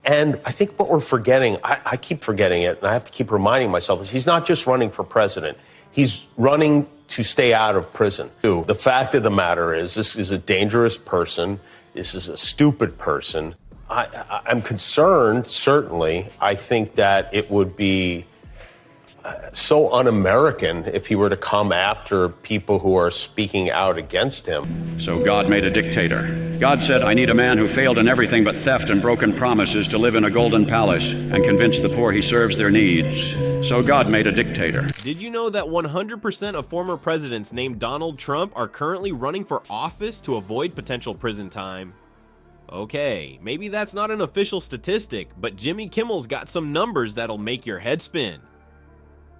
And I think what we're forgetting, I keep forgetting it, and I have to keep reminding myself, is he's not just running for president. He's running to stay out of prison. The fact of the matter is, this is a dangerous person. This is a stupid person. I'm concerned, certainly. I think that it would be so un-American if he were to come after people who are speaking out against him. So God made a dictator. God said, I need a man who failed in everything but theft and broken promises to live in a golden palace and convince the poor he serves their needs. So God made a dictator. Did you know that 100% of former presidents named Donald Trump are currently running for office to avoid potential prison time? Okay, maybe that's not an official statistic, but Jimmy Kimmel's got some numbers that'll make your head spin.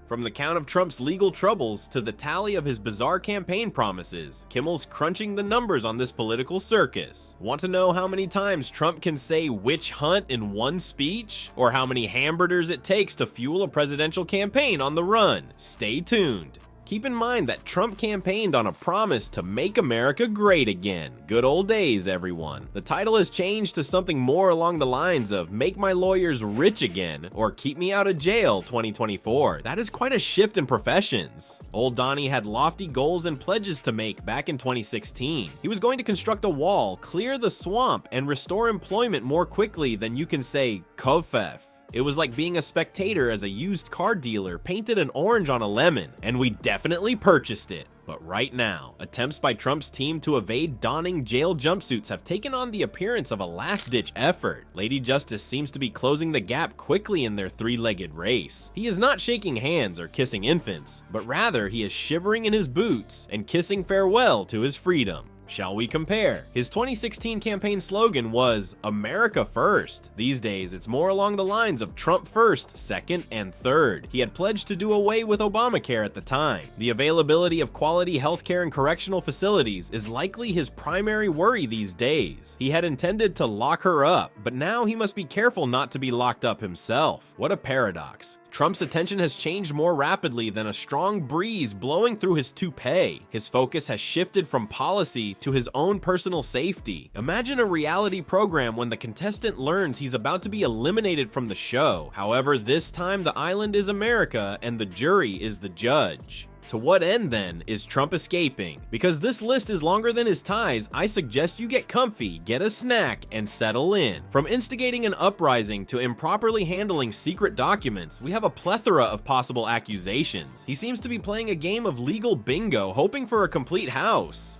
From the count of Trump's legal troubles to the tally of his bizarre campaign promises, Kimmel's crunching the numbers on this political circus. Want to know how many times Trump can say witch hunt in one speech? Or how many hamburgers it takes to fuel a presidential campaign on the run? Stay tuned. Keep in mind that Trump campaigned on a promise to make America great again. Good old days, everyone. The title has changed to something more along the lines of Make My Lawyers Rich Again or Keep Me Out of Jail 2024. That is quite a shift in professions. Old Donnie had lofty goals and pledges to make back in 2016. He was going to construct a wall, clear the swamp, and restore employment more quickly than you can say Kofef. It was like being a spectator as a used car dealer painted an orange on a lemon, and we definitely purchased it. But right now, attempts by Trump's team to evade donning jail jumpsuits have taken on the appearance of a last-ditch effort. Lady Justice seems to be closing the gap quickly in their three-legged race. He is not shaking hands or kissing infants, but rather he is shivering in his boots and kissing farewell to his freedom. Shall we compare? His 2016 campaign slogan was America First. These days, it's more along the lines of Trump First, Second, and Third. He had pledged to do away with Obamacare at the time. The availability of quality healthcare and correctional facilities is likely his primary worry these days. He had intended to lock her up, but now he must be careful not to be locked up himself. What a paradox. Trump's attention has changed more rapidly than a strong breeze blowing through his toupee. His focus has shifted from policy to his own personal safety. Imagine a reality program when the contestant learns he's about to be eliminated from the show. However, this time the island is America and the jury is the judge. To what end, then, is Trump escaping? Because this list is longer than his ties, I suggest you get comfy, get a snack, and settle in. From instigating an uprising to improperly handling secret documents, we have a plethora of possible accusations. He seems to be playing a game of legal bingo, hoping for a complete house.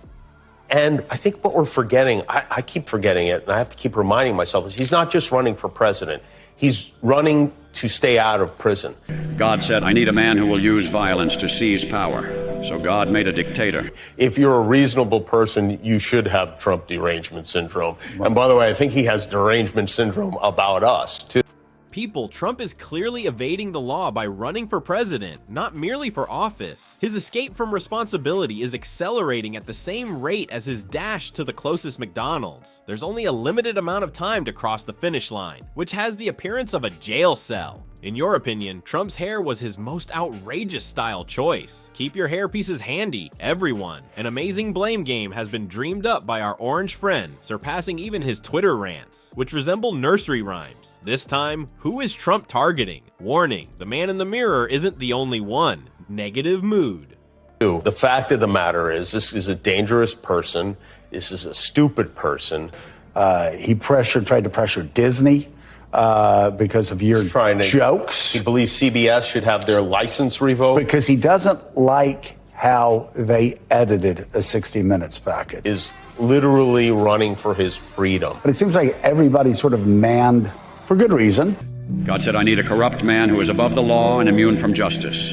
And I think what we're forgetting, I keep forgetting it, and I have to keep reminding myself, is he's not just running for president. He's running to stay out of prison. God said, I need a man who will use violence to seize power. So God made a dictator. If you're a reasonable person, you should have Trump derangement syndrome. And by the way, I think he has derangement syndrome about us, too. People, Trump is clearly evading the law by running for president, not merely for office. His escape from responsibility is accelerating at the same rate as his dash to the closest McDonald's. There's only a limited amount of time to cross the finish line, which has the appearance of a jail cell. In your opinion, Trump's hair was his most outrageous style choice. Keep your hair pieces handy, everyone. An amazing blame game has been dreamed up by our orange friend, surpassing even his Twitter rants, which resemble nursery rhymes. This time, who is Trump targeting? Warning, the man in the mirror isn't the only one. Negative mood. The fact of the matter is, this is a dangerous person. This is a stupid person. He tried to pressure Disney because of your jokes. He believes CBS should have their license revoked. Because he doesn't like how they edited a 60 Minutes package. Is literally running for his freedom. But it seems like everybody sort of manned, for good reason. God said, I need a corrupt man who is above the law and immune from justice.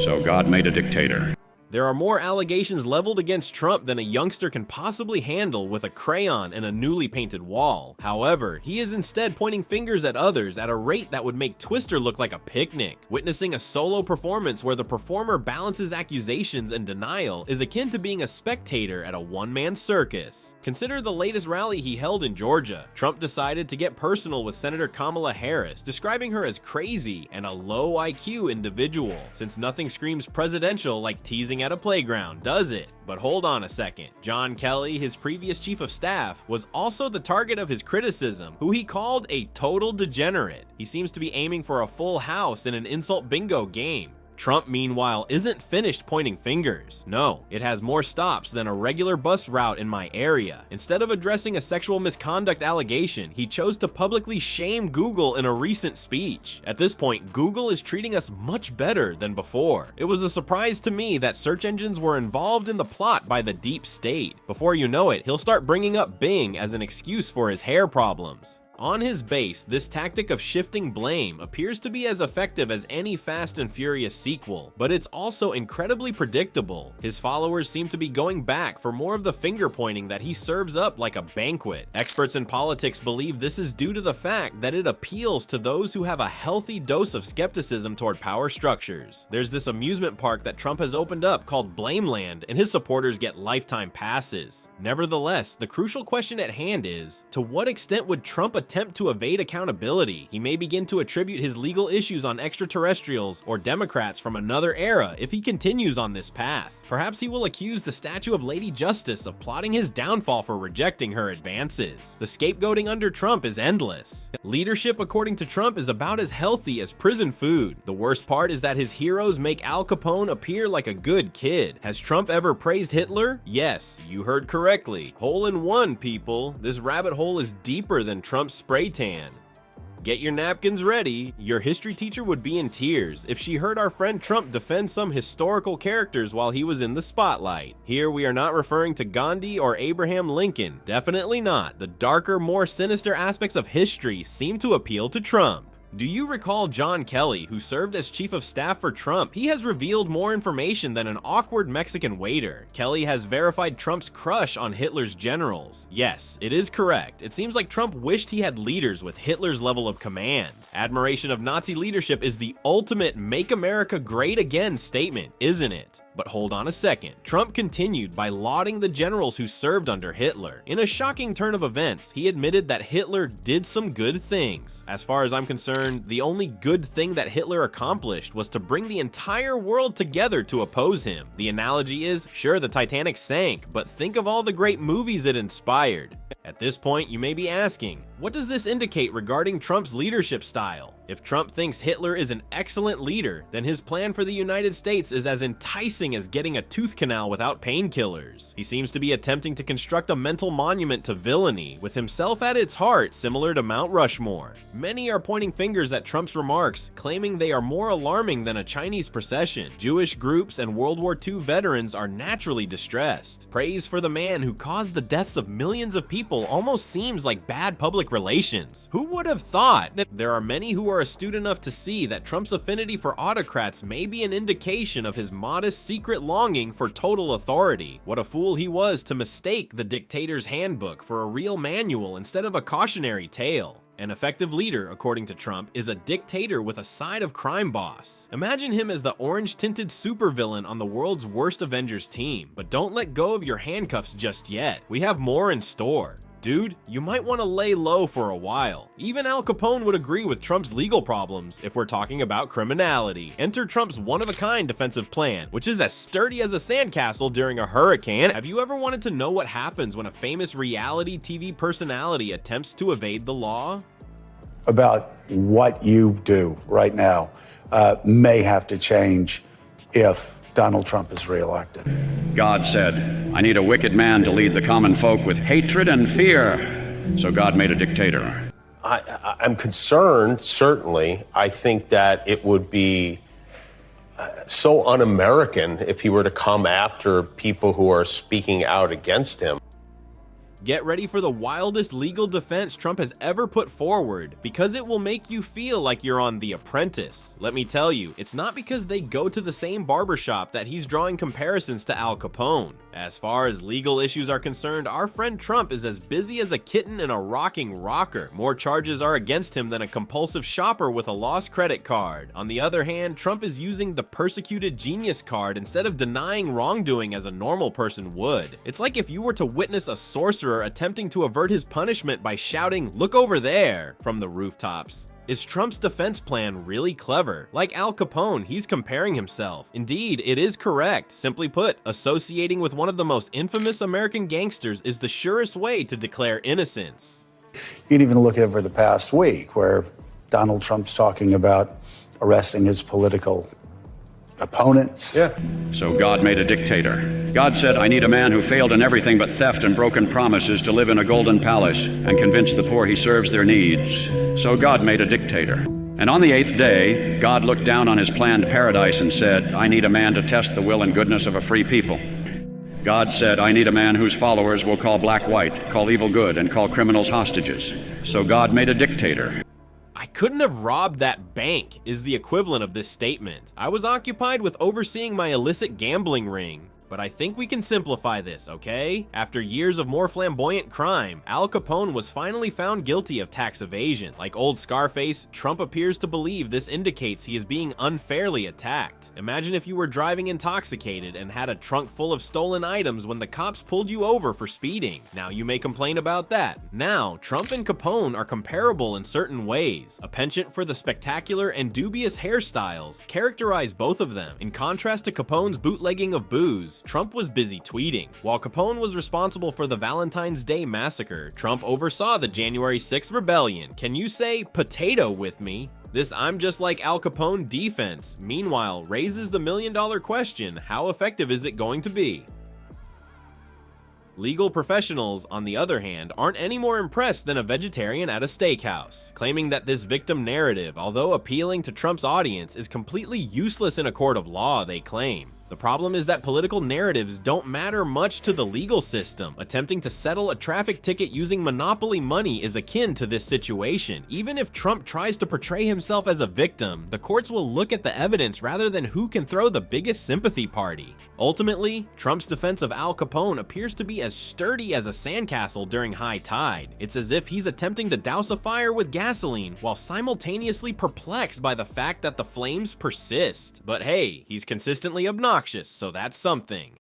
So God made a dictator. There are more allegations leveled against Trump than a youngster can possibly handle with a crayon and a newly painted wall. However, he is instead pointing fingers at others at a rate that would make Twister look like a picnic. Witnessing a solo performance where the performer balances accusations and denial is akin to being a spectator at a one-man circus. Consider the latest rally he held in Georgia. Trump decided to get personal with Senator Kamala Harris, describing her as crazy and a low IQ individual, since nothing screams presidential like teasing dancing at a playground, does it? But hold on a second. John Kelly, his previous chief of staff, was also the target of his criticism, who he called a total degenerate. He seems to be aiming for a full house in an insult bingo game. Trump, meanwhile, isn't finished pointing fingers. No, it has more stops than a regular bus route in my area. Instead of addressing a sexual misconduct allegation, he chose to publicly shame Google in a recent speech. At this point, Google is treating us much better than before. It was a surprise to me that search engines were involved in the plot by the deep state. Before you know it, he'll start bringing up Bing as an excuse for his hair problems. On his base, this tactic of shifting blame appears to be as effective as any Fast and Furious sequel, but it's also incredibly predictable. His followers seem to be going back for more of the finger pointing that he serves up like a banquet. Experts in politics believe this is due to the fact that it appeals to those who have a healthy dose of skepticism toward power structures. There's this amusement park that Trump has opened up called Blameland, and his supporters get lifetime passes. Nevertheless, the crucial question at hand is, to what extent would Trump attempt to evade accountability? He may begin to attribute his legal issues on extraterrestrials or Democrats from another era if he continues on this path. Perhaps he will accuse the statue of Lady Justice of plotting his downfall for rejecting her advances. The scapegoating under Trump is endless. Leadership, according to Trump, is about as healthy as prison food. The worst part is that his heroes make Al Capone appear like a good kid. Has Trump ever praised Hitler? Yes, you heard correctly. Hole in one, people. This rabbit hole is deeper than Trump's spray tan. Get your napkins ready. Your history teacher would be in tears if she heard our friend Trump defend some historical characters while he was in the spotlight. Here we are not referring to Gandhi or Abraham Lincoln. Definitely not. The darker, more sinister aspects of history seem to appeal to Trump. Do you recall John Kelly, who served as chief of staff for Trump? He has revealed more information than an awkward Mexican waiter. Kelly has verified Trump's crush on Hitler's generals. Yes, it is correct. It seems like Trump wished he had leaders with Hitler's level of command. Admiration of Nazi leadership is the ultimate "Make America Great Again" statement, isn't it? But hold on a second. Trump continued by lauding the generals who served under Hitler. In a shocking turn of events, he admitted that Hitler did some good things. As far as I'm concerned, the only good thing that Hitler accomplished was to bring the entire world together to oppose him. The analogy is, sure, the Titanic sank, but think of all the great movies it inspired. At this point, you may be asking, what does this indicate regarding Trump's leadership style? If Trump thinks Hitler is an excellent leader, then his plan for the United States is as enticing as getting a tooth canal without painkillers. He seems to be attempting to construct a mental monument to villainy, with himself at its heart, similar to Mount Rushmore. Many are pointing fingers at Trump's remarks, claiming they are more alarming than a Chinese procession. Jewish groups and World War II veterans are naturally distressed. Praise for the man who caused the deaths of millions of people almost seems like bad public relations. Who would have thought? There are many who are astute enough to see that Trump's affinity for autocrats may be an indication of his modest secret longing for total authority. What a fool he was to mistake the dictator's handbook for a real manual instead of a cautionary tale. An effective leader, according to Trump, is a dictator with a side of crime boss. Imagine him as the orange-tinted supervillain on the world's worst Avengers team. But don't let go of your handcuffs just yet. We have more in store. Dude, you might want to lay low for a while. Even Al Capone would agree with Trump's legal problems if we're talking about criminality. Enter Trump's one-of-a-kind defensive plan, which is as sturdy as a sandcastle during a hurricane. Have you ever wanted to know what happens when a famous reality TV personality attempts to evade the law? About what you do right now may have to change if Donald Trump is reelected. God said, I need a wicked man to lead the common folk with hatred and fear. So God made a dictator. I'm concerned, certainly. I think that it would be so un-American if he were to come after people who are speaking out against him. Get ready for the wildest legal defense Trump has ever put forward, because it will make you feel like you're on The Apprentice. Let me tell you, it's not because they go to the same barbershop that he's drawing comparisons to Al Capone. As far as legal issues are concerned, our friend Trump is as busy as a kitten in a rocking rocker. More charges are against him than a compulsive shopper with a lost credit card. On the other hand, Trump is using the persecuted genius card instead of denying wrongdoing as a normal person would. It's like if you were to witness a sorcerer murderer attempting to avert his punishment by shouting, "Look over there," from the rooftops. Is Trump's defense plan really clever? Like Al Capone, he's comparing himself. Indeed, it is correct. Simply put, associating with one of the most infamous American gangsters is the surest way to declare innocence. You can even look over the past week where Donald Trump's talking about arresting his political opponents. Yeah. So God made a dictator. God said, I need a man who failed in everything but theft and broken promises to live in a golden palace and convince the poor he serves their needs. So God made a dictator. And on the 8th day, God looked down on his planned paradise and said, I need a man to test the will and goodness of a free people. God said, I need a man whose followers will call black white, call evil good, and call criminals hostages. So God made a dictator. I couldn't have robbed that bank is the equivalent of this statement. I was occupied with overseeing my illicit gambling ring. But I think we can simplify this, okay? After years of more flamboyant crime, Al Capone was finally found guilty of tax evasion. Like old Scarface, Trump appears to believe this indicates he is being unfairly attacked. Imagine if you were driving intoxicated and had a trunk full of stolen items when the cops pulled you over for speeding. Now you may complain about that. Now, Trump and Capone are comparable in certain ways. A penchant for the spectacular and dubious hairstyles characterize both of them. In contrast to Capone's bootlegging of booze, Trump was busy tweeting. While Capone was responsible for the Valentine's Day massacre, Trump oversaw the January 6th rebellion. Can you say potato with me? This "I'm just like Al Capone" defense, meanwhile, raises the million-dollar question, how effective is it going to be? Legal professionals, on the other hand, aren't any more impressed than a vegetarian at a steakhouse, claiming that this victim narrative, although appealing to Trump's audience, is completely useless in a court of law, they claim. The problem is that political narratives don't matter much to the legal system. Attempting to settle a traffic ticket using monopoly money is akin to this situation. Even if Trump tries to portray himself as a victim, the courts will look at the evidence rather than who can throw the biggest sympathy party. Ultimately, Trump's defense of Al Capone appears to be as sturdy as a sandcastle during high tide. It's as if he's attempting to douse a fire with gasoline while simultaneously perplexed by the fact that the flames persist. But hey, he's consistently obnoxious, so that's something.